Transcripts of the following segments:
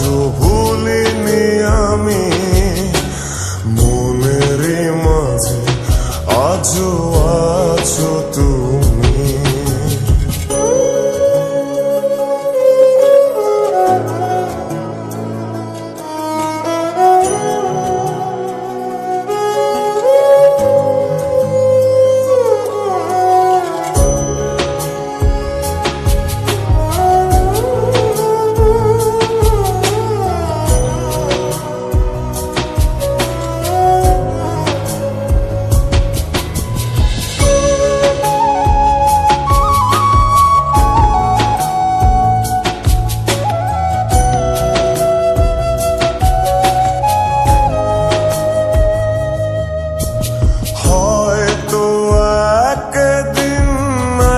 আজও ভুলিনি আমি মনের মাঝে আজও আছো তুমি।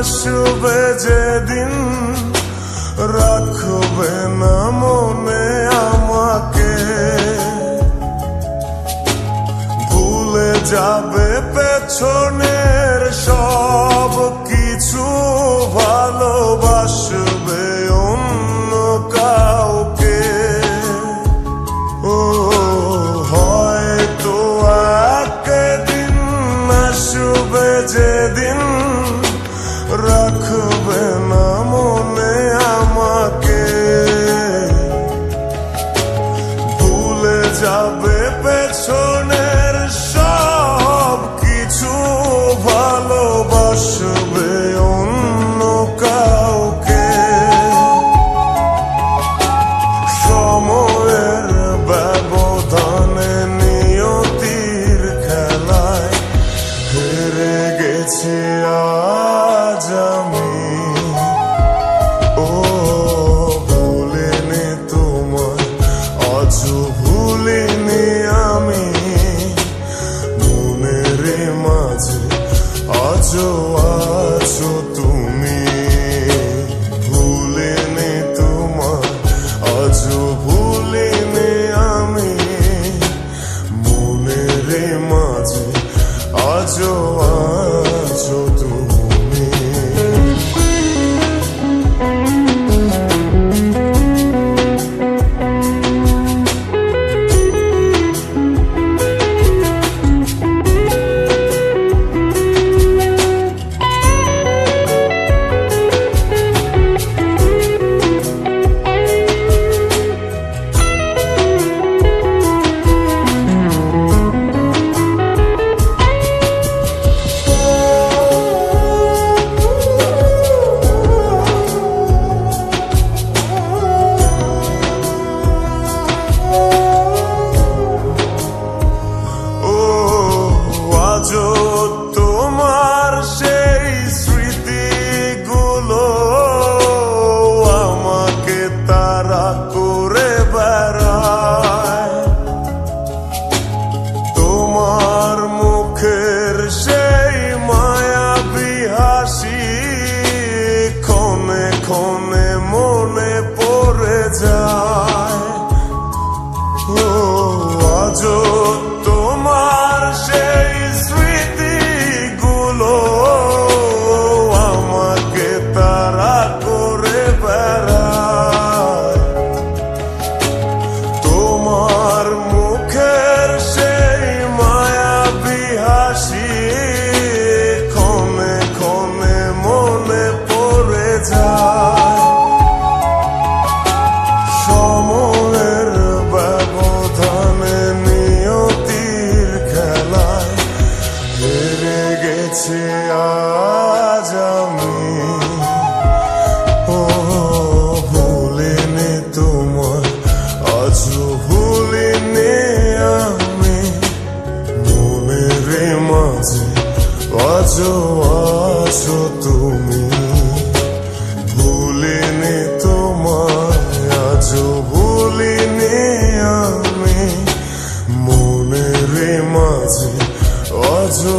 আসবে যেদিন রাখবে না মনে আমাকে, ভুলে যাবে পেছনের সব কিছু, ভালোবাসবে অন্য কাউকে। ও হয়তো একদিন আসবে যেদিন রাখবে না মনে আমাকে, ভুলে যাবে পেছনের সব কিছু, ভালোবাসবে অন্য কাউকে। সময়ের ব্যবধানে নিয়তির খেলায় হেরে গেছি আজ আমি। ও ভুলিনি তোমায় আজও ভুলিনি আমি মনের মাঝে আজও আছো তুমি। ভুলিনি তোমায় আজও ভুলিনি আমি মনের মাঝে আজও আছো তুমি। তোমার সেই স্মৃতিগুলো আমাকে তাড়া করে বেড়ায়, তোমার মুখের সেই মায়াবী হাসি ক্ষণে ক্ষণে মনে পড়ে যায়। ও আজও তোমার সেই স্মৃতিগুলো আমাকে তাড়া করে বেড়ায়, তোমার মুখের সেই মায়াবী হাসি ক্ষণে ক্ষণে মনে পড়ে যায়। সময়ের ব্যবধানে নিয়তির খেলায় হেরে গেছি আজ আমি। ও ভুলিনি তোমায় আজও ভুলিনি আমি মনের মাঝে আজও আছো তুমি। ভুলিনি তোমায় আজও ভুলিনি আমি মনের মাঝে আজও